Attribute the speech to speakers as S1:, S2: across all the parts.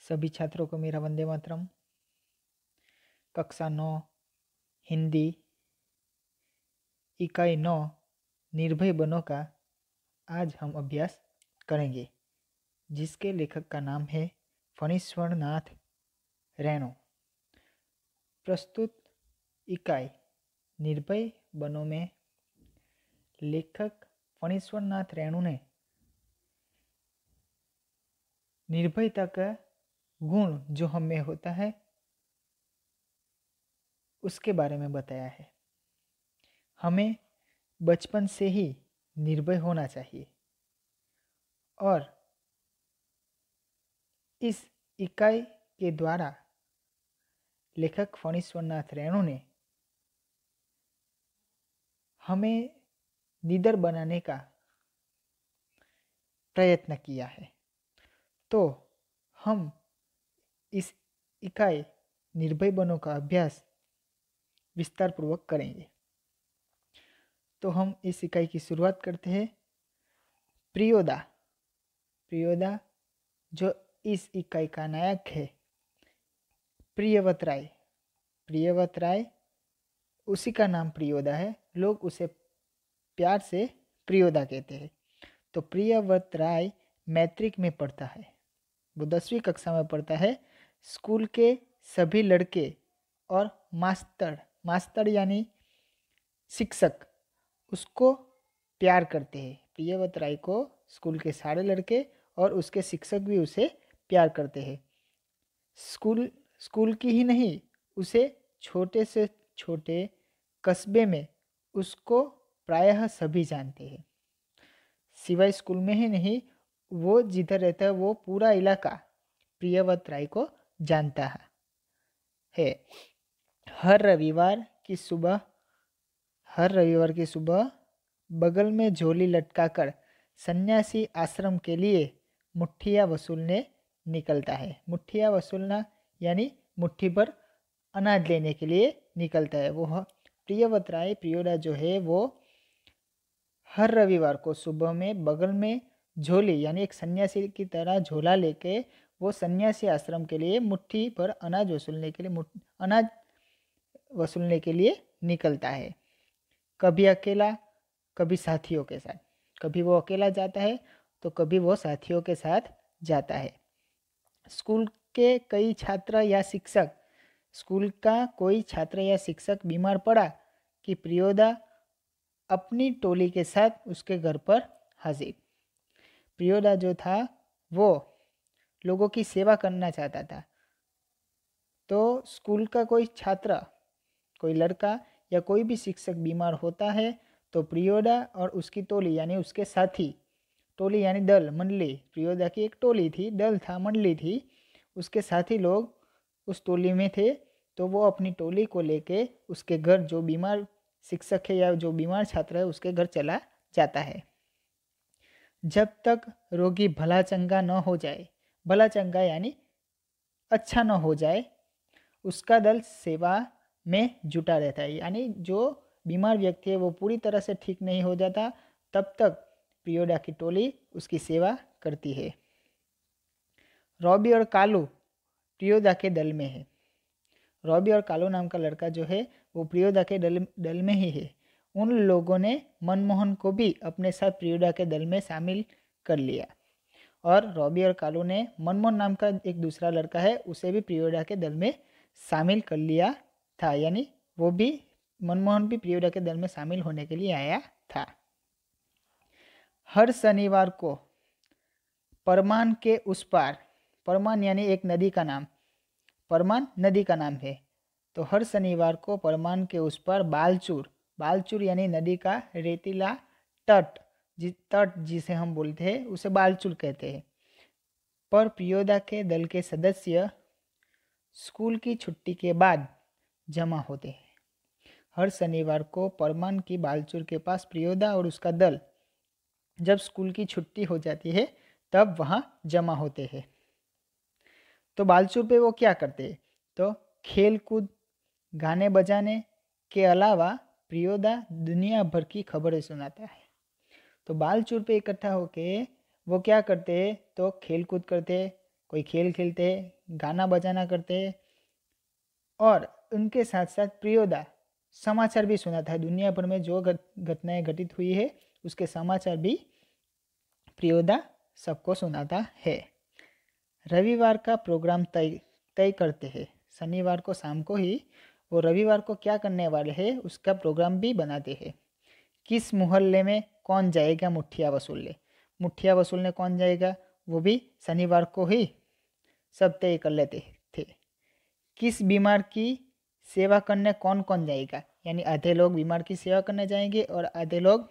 S1: सभी छात्रों को मेरा वंदे मातरम। कक्षा 9 हिंदी इकाई 9 निर्भय बनो का आज हम अभ्यास करेंगे, जिसके लेखक का नाम है फणीश्वर नाथ रैणु। प्रस्तुत इकाई निर्भय बनो में लेखक फणीश्वर नाथ रैणु ने निर्भयता का गुण जो हम में होता है उसके बारे में बताया है। हमें बचपन से ही निर्भय होना चाहिए और इस इकाई के द्वारा लेखक फणीश्वर नाथ रैणु ने हमें निडर बनाने का प्रयत्न किया है। तो हम इस इकाई निर्भय बनो का अभ्यास विस्तार पूर्वक करेंगे। तो हम इस इकाई की शुरुआत करते हैं। प्रियोदा जो इस इकाई का नायक है, प्रियव्रत राय उसी का नाम प्रियोदा है। लोग उसे प्यार से प्रियोदा कहते हैं। तो प्रियव्रत राय मैट्रिक में पढ़ता है, वो 10वीं कक्षा में पढ़ता है। स्कूल के सभी लड़के और मास्टर यानी शिक्षक उसको प्यार करते हैं। प्रियव्रत राय को स्कूल के सारे लड़के और उसके शिक्षक भी उसे प्यार करते हैं। स्कूल की ही नहीं, उसे छोटे से छोटे कस्बे में उसको प्रायः सभी जानते हैं। सिवाय स्कूल में ही नहीं, वो जिधर रहता है वो पूरा इलाका प्रियव्रत राय को जानता है। हर रविवार की सुबह बगल में झोली लटकाकर सन्यासी आश्रम के लिए मुट्ठियाँ वसूलने निकलता है। मुट्ठियाँ वसूलना यानी मुट्ठी भर अनाज लेने के लिए निकलता है। वो प्रियव्रत राय प्रियोदा जो है वो हर रविवार को सुबह में बगल में झोली यानी एक सन्यासी की तरह झोला लेके वो सन्यासी आश्रम के लिए मुट्ठी भर अनाज वसूलने के लिए निकलता है। कभी अकेला, कभी साथियों के साथ। कभी वो अकेला जाता है तो कभी वो साथियों के साथ जाता है। स्कूल का कोई छात्र या शिक्षक बीमार पड़ा कि प्रियोदा अपनी टोली के साथ उसके घर पर हाजिर। प्रियोदा जो था वो लोगों की सेवा करना चाहता था। तो स्कूल का कोई छात्र, कोई लड़का या कोई भी शिक्षक बीमार होता है तो प्रियोदा और उसकी टोली यानी उसके साथी, टोली यानी दल, मंडली, प्रियोदा की एक टोली थी, दल था, मंडली थी, उसके साथी लोग उस टोली में थे। तो वो अपनी टोली को लेके उसके घर, जो बीमार शिक्षक है या जो बीमार छात्र है उसके घर चला जाता है। जब तक रोगी भला चंगा न हो जाए, भला चंगा यानी अच्छा न हो जाए, उसका दल सेवा में जुटा रहता है। यानी जो बीमार व्यक्ति है वो पूरी तरह से ठीक नहीं हो जाता, तब तक प्रियोदा की टोली उसकी सेवा करती है। रॉबी और कालू प्रियोदा के दल में है। रॉबी और कालू नाम का लड़का जो है वो प्रियोदा के दल में ही है। उन लोगों ने मनमोहन को भी अपने साथ प्रियोदा के दल में शामिल कर लिया और रॉबी और कालू ने मनमोहन नाम का एक दूसरा लड़का है उसे भी प्रियोदा के दल में शामिल कर लिया था। यानी वो भी, मनमोहन भी प्रियोदा के दल में शामिल होने के लिए आया था। हर शनिवार को परमान के उस पार, परमान यानी एक नदी का नाम, परमान नदी का नाम है। तो हर शनिवार को परमान के उस पार बालचूर यानी नदी का रेतीला तट जिसे हम बोलते हैं उसे बालचूर कहते हैं, पर प्रियोदा के दल के सदस्य स्कूल की छुट्टी के बाद जमा होते हैं। हर शनिवार को परमान की बालचूर के पास प्रियोदा और उसका दल जब स्कूल की छुट्टी हो जाती है तब वहाँ जमा होते हैं। तो बालचूर पे वो क्या करते हैं? तो खेल कूद, गाने बजाने के अलावा प्रियोदा दुनिया भर की खबरें सुनाता है। तो बालचूर पे इकट्ठा होके वो क्या करते हैं? तो खेल कूद करते, कोई खेल खेलते हैं, गाना बजाना करते हैं और उनके साथ साथ प्रियोदा समाचार भी सुनाता है। दुनिया भर में जो घटनाएं घटित हुई है उसके समाचार भी प्रियोदा सबको सुनाता है। रविवार का प्रोग्राम तय करते हैं। शनिवार को शाम को ही वो रविवार को क्या करने वाले हैं उसका प्रोग्राम भी बनाते हैं। किस मोहल्ले में कौन जाएगा मुठिया वसूलने, मुठिया वसूलने कौन जाएगा वो भी शनिवार को ही सब तय कर लेते थे। किस बीमार की सेवा करने कौन कौन जाएगा, यानी आधे लोग बीमार की सेवा करने जाएंगे और आधे लोग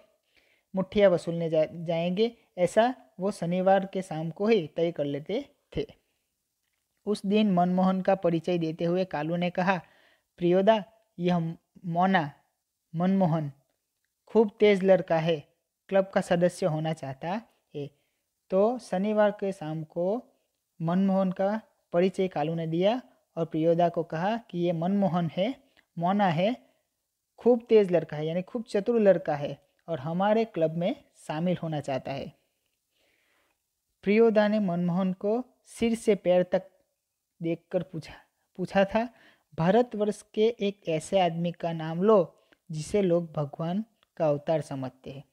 S1: मुठिया वसूलने जाएंगे। ऐसा वो शनिवार के शाम को ही तय कर लेते थे। उस दिन मनमोहन का परिचय देते हुए कालू ने कहा, प्रियोदा यह मोना मनमोहन खूब तेज लड़का है, क्लब का सदस्य होना चाहता है। तो शनिवार के शाम को मनमोहन का परिचय कालू ने दिया और प्रियोदा को कहा कि ये मनमोहन है, मोना है, खूब तेज लड़का है यानी खूब चतुर लड़का है और हमारे क्लब में शामिल होना चाहता है। प्रियोदा ने मनमोहन को सिर से पैर तक देखकर पूछा था, भारतवर्ष के एक ऐसे आदमी का नाम लो जिसे लोग भगवान का अवतार समझते हैं।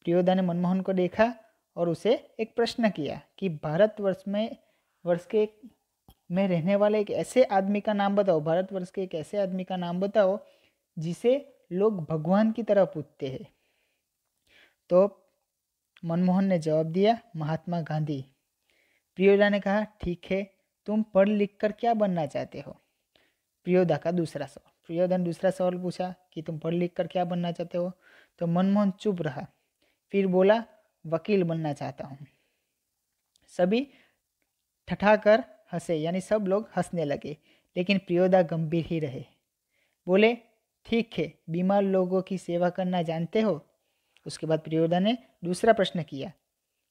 S1: प्रियोदा ने मनमोहन को देखा और उसे एक प्रश्न किया कि भारतवर्ष में रहने वाले एक ऐसे आदमी का नाम बताओ, भारतवर्ष के एक ऐसे आदमी का नाम बताओ जिसे लोग भगवान की तरह पूजते हैं। तो मनमोहन ने जवाब दिया, महात्मा गांधी। प्रियोदा ने कहा, ठीक है, तुम पढ़ लिख कर क्या बनना चाहते हो? प्रियोदा ने दूसरा सवाल पूछा कि तुम पढ़ लिख कर क्या बनना चाहते हो? तो मनमोहन चुप रहा, फिर बोला, वकील बनना चाहता हूँ। सभी ठठाकर हंसे, यानी सब लोग हंसने लगे, लेकिन प्रियोदा गंभीर ही रहे। बोले, ठीक है, बीमार लोगों की सेवा करना जानते हो? उसके बाद प्रियोदा ने दूसरा प्रश्न किया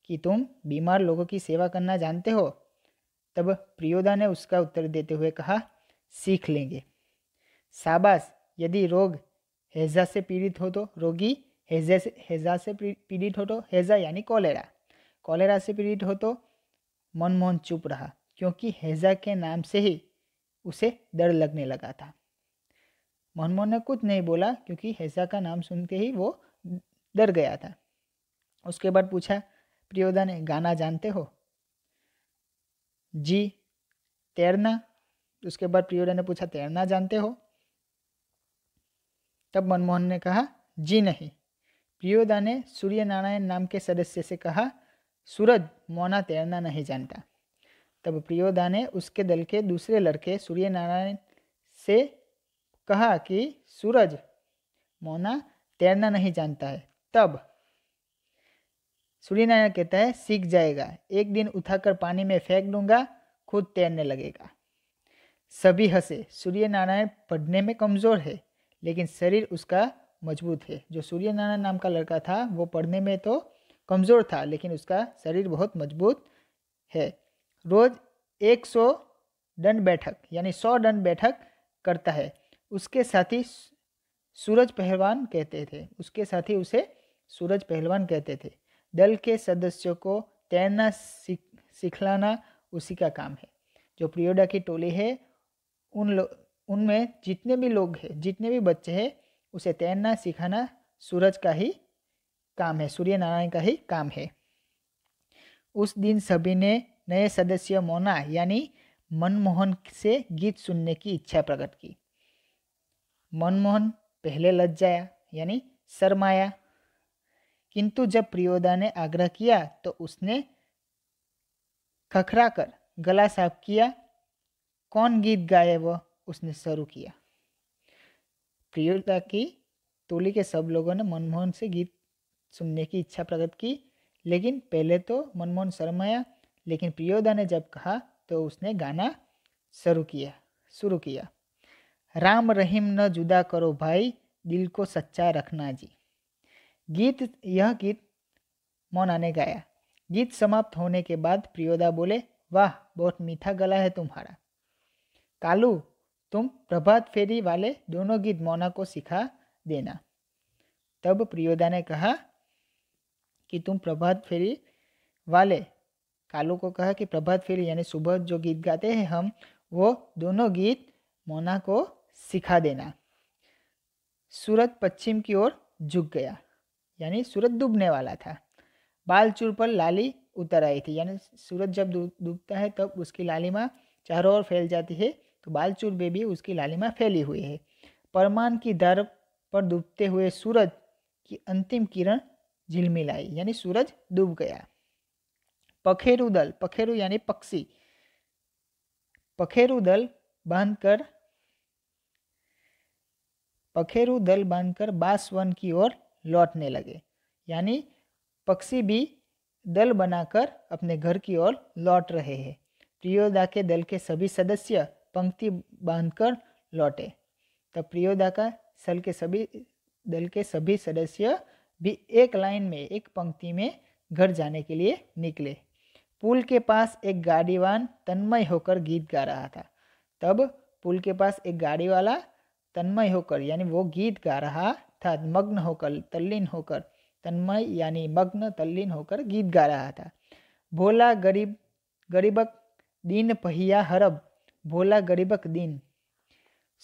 S1: कि तुम बीमार लोगों की सेवा करना जानते हो? तब प्रियोदा ने उसका उत्तर देते हुए कहा, सीख लेंगे। शाबाश, यदि रोग हैजा से पीड़ित हो तो रोगी हैजा से पीड़ित हो तो हैजा यानी कॉलेरा से पीड़ित हो तो? मनमोहन चुप रहा क्योंकि हैजा के नाम से ही उसे डर लगने लगा था। मनमोहन ने कुछ नहीं बोला क्योंकि हैजा का नाम सुनते ही वो डर गया था। उसके बाद पूछा प्रियोदा ने, गाना जानते हो? जी। तैरना? उसके बाद प्रियोदा ने पूछा, तैरना जानते हो? तब मनमोहन ने कहा, जी नहीं। प्रियोदा ने सूर्य नारायण नाम के सदस्य से कहा, सूरज, मोना तैरना नहीं जानता। तब प्रियोदा ने उसके दल के दूसरे लड़के सूर्य नारायण से कहा कि सूरज, मोना तैरना नहीं जानता है। तब सूर्य नारायण कहता है, सीख जाएगा, एक दिन उठाकर पानी में फेंक दूंगा, खुद तैरने लगेगा। सभी हंसे। सूर्य नारायण पढ़ने में कमजोर है लेकिन शरीर उसका मजबूत है। जो सूर्य नारायण नाम का लड़का था वो पढ़ने में तो कमजोर था लेकिन उसका शरीर बहुत मजबूत है। रोज 100 दंड बैठक यानी 100 दंड बैठक करता है। उसके साथी सूरज पहलवान कहते थे, उसके साथी उसे सूरज पहलवान कहते थे। दल के सदस्यों को तैरना सिखलाना उसी का काम है। जो प्रियोदा की टोली है उनमें जितने भी लोग हैं, जितने भी बच्चे हैं, उसे तैरना सिखाना सूरज का ही काम है, सूर्य नारायण का ही काम है। उस दिन सभी ने नए सदस्य मोना यानी मनमोहन से गीत सुनने की इच्छा प्रकट की। मनमोहन पहले लज्जाया यानी शर्माया, किंतु जब प्रियोदा ने आग्रह किया तो उसने खखरा कर गला साफ किया। कौन गीत गाए वह उसने शुरू किया। प्रियोदा की टोली के सब लोगों ने मनमोहन से गीत सुनने की इच्छा प्रकट की, लेकिन पहले तो मनमोहन शर्माया, लेकिन प्रियोदा ने जब कहा तो उसने गाना शुरू किया। राम रहीम न जुदा करो भाई, दिल को सच्चा रखना जी। यह गीत मोना ने गाया। गीत समाप्त होने के बाद प्रियोदा बोले, वाह, बहुत मीठा गला है तुम्हारा। कालू, तुम प्रभात फेरी वाले दोनों गीत मोना को सिखा देना। तब प्रियोदा ने कहा कि तुम प्रभात फेरी वाले कालू को कहा कि प्रभात फेरी यानी सुबह जो गीत गाते हैं हम, वो दोनों गीत मोना को सिखा देना। सूरज पश्चिम की ओर झुक गया, यानी सूरज डूबने वाला था। बालचूर पर लाली उतर आई थी, यानी सूरज जब डूबता है तब उसकी लालिमा चारों ओर फैल जाती है, तो बालचूर में भी उसकी लालिमा फैली हुई है। परमान की धार पर डूबते हुए सूरज की अंतिम किरण झिलमिलाई, यानी सूरज डूब गया। पखेरु दल, पखेरु यानी पक्षी, पखेरु दल बांधकर बांसवन की ओर लौटने लगे, यानी पक्षी भी दल बनाकर अपने घर की ओर लौट रहे हैं। प्रियोदा के दल के सभी सदस्य पंक्ति बांधकर लौटे। तब प्रियोदा का दल के सभी सदस्य भी एक लाइन में, एक पंक्ति में घर जाने के लिए निकले। पुल के पास एक गाड़ीवान तन्मय होकर गीत गा रहा था। तब पुल के पास एक गाड़ी वाला तन्मय होकर, यानी वो गीत गा रहा था, मग्न होकर, तल्लीन होकर, तन्मय यानी मग्न, तल्लीन होकर गीत गा रहा था। भोला गरीबक दीन पहिया हरब, भोला गरीबक दीन।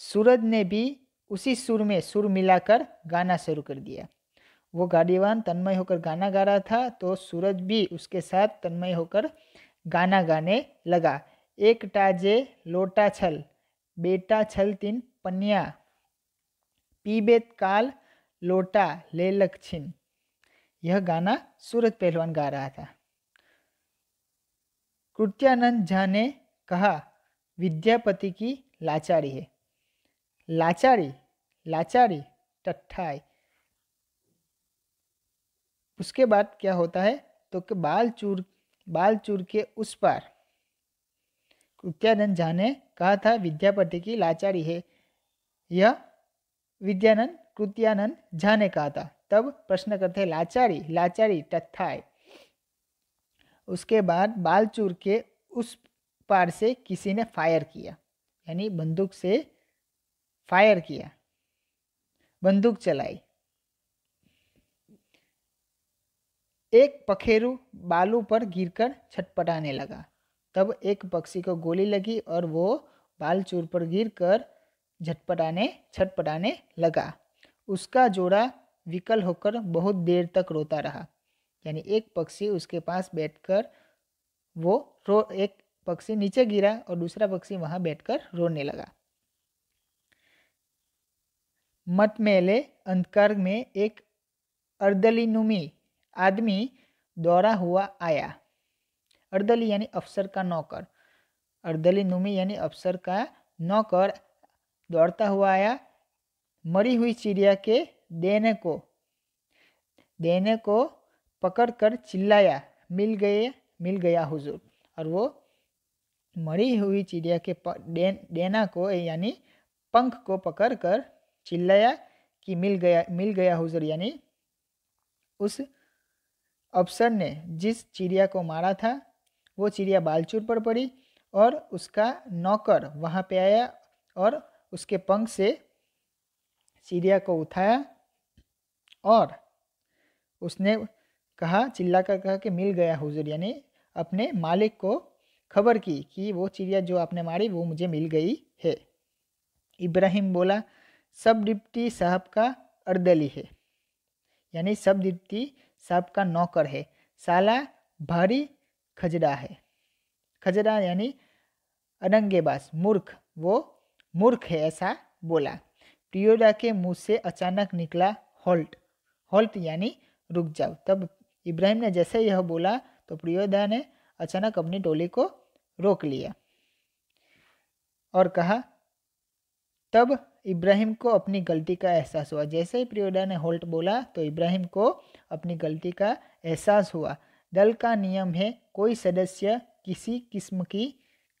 S1: सूरज ने भी उसी सुर में सुर मिलाकर गाना शुरू कर दिया। वो गाड़ीवान तन्मय होकर गाना गा रहा था, तो सूरज भी उसके साथ तन्मय होकर गाना गाने लगा। एक टाजे लोटा छल, बेटा छल तीन पन्या, पीबेत काल लोटा ले लक्षिन। यह गाना सूरज पहलवान गा रहा था। कृत्यानंद झा ने कहा, विद्यापति की लाचारी है। लाचारी टट्ठाई। उसके बाद क्या होता है, तो कि बालचूर के उस पार कृत्यानंद झा ने कहा था विद्यापति की लाचारी है, यह कृत्यानंद झा ने कहा था। तब प्रश्न करते हैं लाचारी टट्ठाई। उसके बाद बालचूर के उस पार से किसी ने फायर किया, यानी बंदूक से फायर किया, बंदूक चलाई। एक पखेरु बालू पर गिरकर छटपटाने लगा। तब एक पक्षी को गोली लगी और वो बालचूर पर गिरकर छटपटाने लगा। उसका जोड़ा विकल होकर बहुत देर तक रोता रहा, यानी एक पक्षी उसके पास बैठकर एक पक्षी नीचे गिरा और दूसरा पक्षी वहां बैठकर रोने लगा। मटमैले अंधकार में एक अर्दलीनुमी आदमी दौड़ा हुआ आया। अर्दली यानी अफसर का नौकर, अर्दलीनुमी यानी अफसर का नौकर दौड़ता हुआ आया। मरी हुई चिड़िया के देने को पकड़कर चिल्लाया, मिल गया हुजूर। और वो मरी हुई चिड़िया के देना को यानी पंख को पकड़कर चिल्लाया कि मिल गया हुजूर, यानी उस अफसर ने जिस चिड़िया को मारा था वो चिड़िया बालचूर पर पड़ी और उसका नौकर वहां पे आया और उसके पंख से चिड़िया को उठाया और उसने चिल्लाकर कहा कि मिल गया हुजूर, यानी अपने मालिक को खबर की कि वो चिड़िया जो आपने मारी वो मुझे मिल गई है। इब्राहिम बोला, सब डिप्टी साहब का अर्दली है, यानी सब डिप्टी साहब का नौकर है। साला भारी खजड़ा है। खजड़ा यानी अनंगेबाज, मूर्ख, वो मूर्ख है, ऐसा बोला। प्रियोदा के मुंह से अचानक निकला होल्ट यानी रुक जाओ। तब इब्राहिम ने जैसे यह बोला तो प्रियोदा ने अचानक अपनी टोली को रोक लिया और कहा। तब इब्राहिम को अपनी गलती का एहसास हुआ। जैसे ही प्रियोदा ने होल्ट बोला तो इब्राहिम को अपनी गलती का एहसास हुआ। दल का नियम है, कोई सदस्य किसी किस्म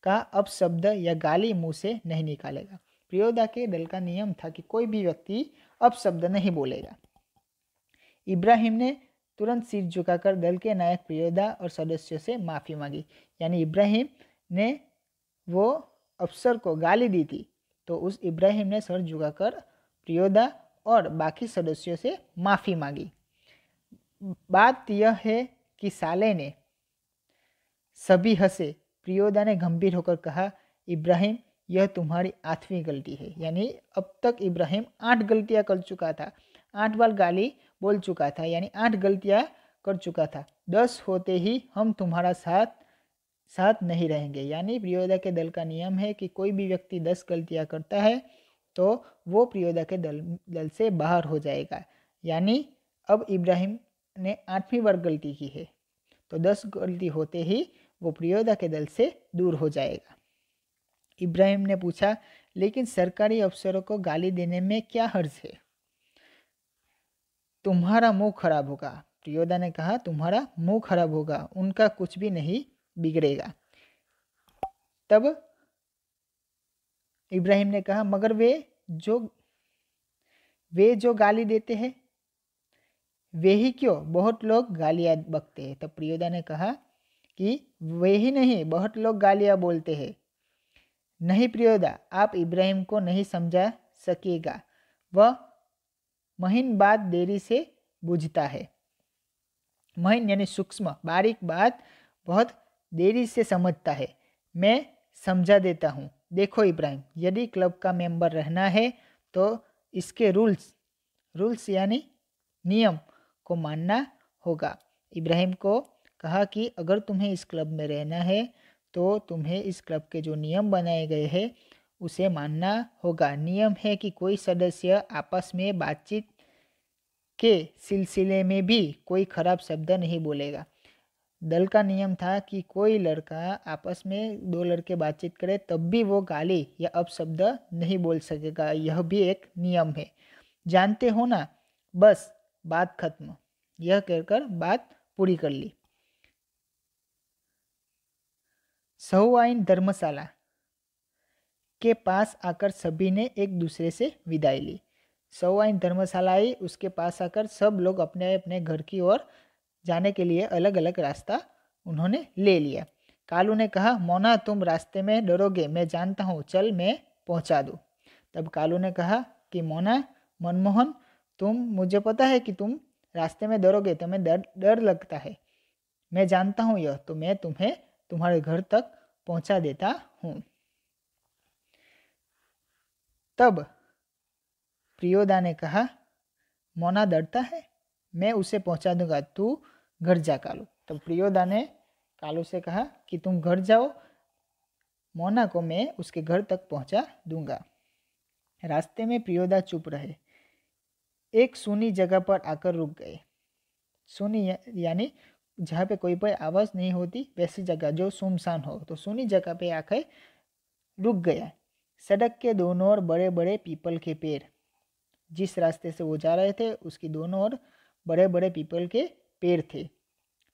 S1: का अपशब्द या गाली मुंह से नहीं निकालेगा। प्रियोदा के दल का नियम था कि कोई भी व्यक्ति अपशब्द नहीं बोलेगा। इब्राहिम ने तुरंत सिर झुकाकर दल के नायक प्रियोदा और सदस्यों से माफ़ी मांगी। यानी इब्राहिम ने वो अफसर को गाली दी थी तो उस इब्राहिम ने सर झुकाकर प्रियोदा और बाकी सदस्यों से माफ़ी मांगी। बात यह है कि साले सभी हंसे। प्रियोदा ने गंभीर होकर कहा, इब्राहिम, यह तुम्हारी 8वीं गलती है। यानी अब तक इब्राहिम 8 गलतियां कर चुका था, 8 बार गाली बोल चुका था, यानी 8 गलतियां कर चुका था। 10 होते ही हम तुम्हारा साथ नहीं रहेंगे। यानी प्रियोदा के दल का नियम है कि कोई भी व्यक्ति 10 गलतियां करता है तो वो प्रियोदा के दल से बाहर हो जाएगा। यानी अब इब्राहिम ने 8वीं बार गलती की है, तो 10 गलती होते ही वो प्रियोदा के दल से दूर हो जाएगा। इब्राहिम ने पूछा, लेकिन सरकारी अफसरों को गाली देने में क्या हर्ज है? तुम्हारा मुंह खराब होगा। प्रियोदा ने कहा, तुम्हारा मुंह खराब होगा, उनका कुछ भी नहीं बिगड़ेगा। तब इब्राहिम ने कहा, मगर वे जो गाली देते हैं वे ही क्यों? बहुत लोग गालियां बकते हैं। तब प्रियोदा ने कहा कि वे ही नहीं, बहुत लोग गालियां बोलते हैं। नहीं प्रियोदा, आप इब्राहिम को नहीं समझा सकेगा, वह महीन बात देरी से बुझता है। महीन यानी सूक्ष्म, बारीक बात बहुत देरी से समझता है। मैं समझा देता हूँ। देखो इब्राहिम, यदि क्लब का मेंबर रहना है तो इसके रूल्स यानी नियम को मानना होगा। इब्राहिम को कहा कि अगर तुम्हें इस क्लब में रहना है तो तुम्हें इस क्लब के जो नियम बनाए गए हैं उसे मानना होगा। नियम है कि कोई सदस्य आपस में बातचीत के सिलसिले में भी कोई खराब शब्द नहीं बोलेगा। दल का नियम था कि कोई लड़का आपस में 2 लड़के बातचीत करे तब भी वो गाली या अपशब्द नहीं बोल सकेगा। यह भी एक नियम है, जानते हो ना? बस बात खत्म। यह कहकर बात पूरी कर ली। सहुआइन धर्मशाला के पास आकर सभी ने एक दूसरे से विदाई ली। सहुआइन धर्मशाला आई, उसके पास आकर सब लोग अपने अपने घर की ओर जाने के लिए अलग अलग रास्ता उन्होंने ले लिया। कालू ने कहा, मोना तुम रास्ते में डरोगे, मैं जानता हूँ, चल मैं पहुँचा दूँ। तब कालू ने कहा कि मोना, मनमोहन, मुझे पता है कि तुम रास्ते में डरोगे, तुम्हें डर लगता है, मैं जानता हूँ यह, तो मैं तुम्हें तुम्हारे घर तक पहुँचा देता हूँ। तब प्रियोदा ने कहा, मोना डरता है, मैं उसे पहुँचा दूंगा, तू घर जा कालू। तब प्रियोदा ने कालू से कहा कि तुम घर जाओ, मोना को मैं उसके घर तक पहुँचा दूंगा। रास्ते में प्रियोदा चुप रहे, एक सूनी जगह पर आकर रुक गए। सूनी यानी जहाँ पे कोई आवाज़ नहीं होती, वैसी जगह जो सुनसान हो, तो सूनी जगह पे आकर रुक गया। सड़क के दोनों ओर बड़े बड़े पीपल के पेड़, जिस रास्ते से वो जा रहे थे उसकी दोनों ओर बड़े बड़े पीपल के पेड़ थे।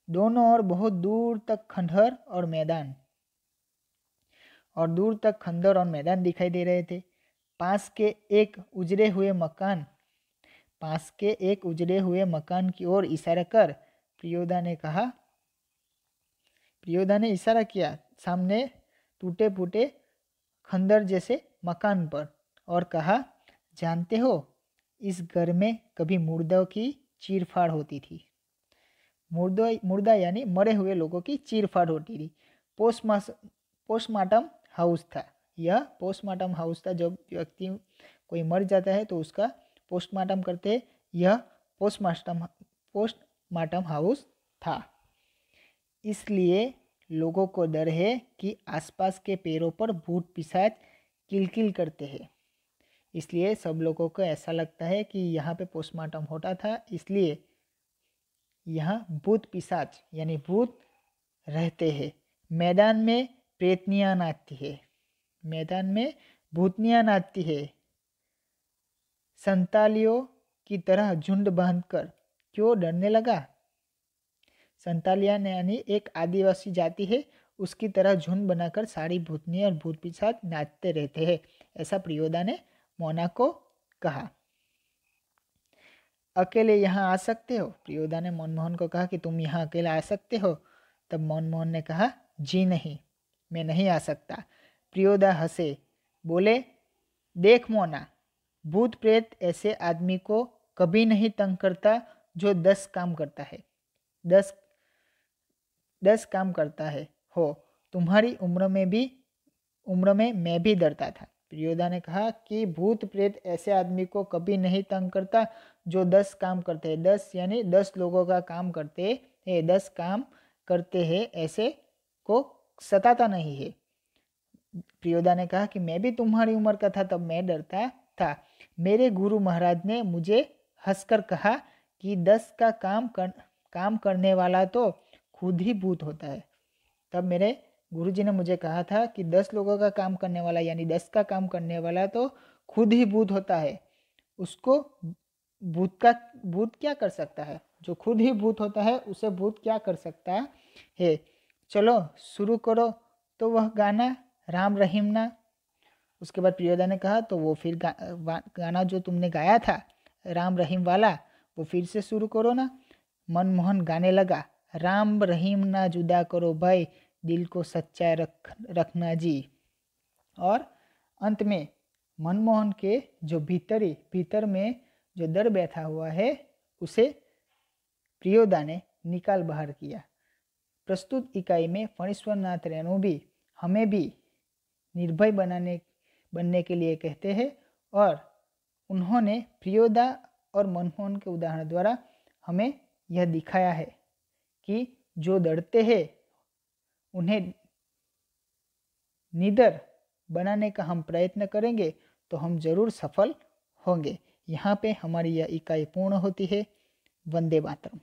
S1: दोनों ओर बहुत दूर तक खंडहर और मैदान दिखाई दे रहे थे। पास के एक उजड़े हुए मकान की ओर इशारा कर प्रियोदा ने इशारा किया सामने टूटे फूटे खंडर जैसे मकान पर, और कहा, जानते हो, इस घर में कभी मुर्दों की चीरफाड़ होती थी। मुर्दा यानी मरे हुए लोगों की चीरफाड़ होती थी। पोस्टमार्टम हाउस था। यह पोस्टमार्टम हाउस था, जब व्यक्ति कोई मर जाता है तो उसका पोस्टमार्टम करते हैं, यह पोस्टमार्टम हाउस था। इसलिए लोगों को डर है कि आसपास के पेड़ों पर भूत पिशाच किलकिल करते हैं। इसलिए सब लोगों को ऐसा लगता है कि यहाँ पे पोस्टमार्टम होता था, इसलिए यहाँ भूत पिशाच यानी भूत रहते हैं। मैदान में प्रेतनियाँ नाचती है, मैदान में भूतनियाँ नाचती है। संतालियों की तरह झुंड बांधकर क्यों डरने लगा? संतालिया यानी एक आदिवासी जाति है, उसकी तरह झुंड बनाकर सारी भूतनी और भूत पिशाच नाचते रहते हैं, ऐसा प्रियोदा ने मोना को कहा। अकेले यहाँ आ सकते हो? प्रियोदा ने मनमोहन को कहा कि तुम यहाँ अकेले आ सकते हो? तब मनमोहन ने कहा, जी नहीं, मैं नहीं आ सकता। प्रियोदा हंसे, बोले, देख मोना, भूत प्रेत ऐसे आदमी को कभी नहीं तंग करता जो 10 काम करता है। 10 काम करता है। हो, तुम्हारी उम्र में मैं भी डरता था। प्रियोदा ने कहा कि भूत प्रेत ऐसे आदमी को कभी नहीं तंग करता जो 10 काम करते हैं, 10 यानी 10 लोगों का काम करते हैं, 10 काम करते हैं, ऐसे को सताता नहीं है। प्रियोदा ने कहा कि मैं भी तुम्हारी उम्र का था तब मैं डरता था। मेरे गुरु महाराज ने मुझे हंसकर कहा कि 10 का काम करने वाला तो खुद ही भूत होता है। तब मेरे गुरुजी ने मुझे कहा था कि 10 लोगों का काम करने वाला यानी 10 का काम करने वाला तो खुद ही भूत होता है। उसको भूत क्या कर सकता है? जो खुद ही भूत होता है उसे भूत क्या कर सकता है? चलो शुरू करो। तो वह गाना राम रहीम ना। उसके बाद प्रियोदा ने कहा तो वो फिर गाना जो तुमने गाया था राम रहीम वाला वो फिर से शुरू करो ना। मनमोहन गाने लगा, राम रहीम ना जुदा करो भाई, दिल को सच्चा रखना जी। और अंत में मनमोहन के जो भीतर में जो डर बैठा हुआ है उसे प्रियोदा ने निकाल बाहर किया। प्रस्तुत इकाई में फणीश्वर नाथ रेणु भी हमें भी निर्भय बनने के लिए कहते हैं और उन्होंने प्रियोदा और मनमोहन के उदाहरण द्वारा हमें यह दिखाया है कि जो डरते हैं उन्हें निडर बनाने का हम प्रयत्न करेंगे तो हम जरूर सफल होंगे। यहाँ पे हमारी यह इकाई पूर्ण होती है। वंदे मातरम।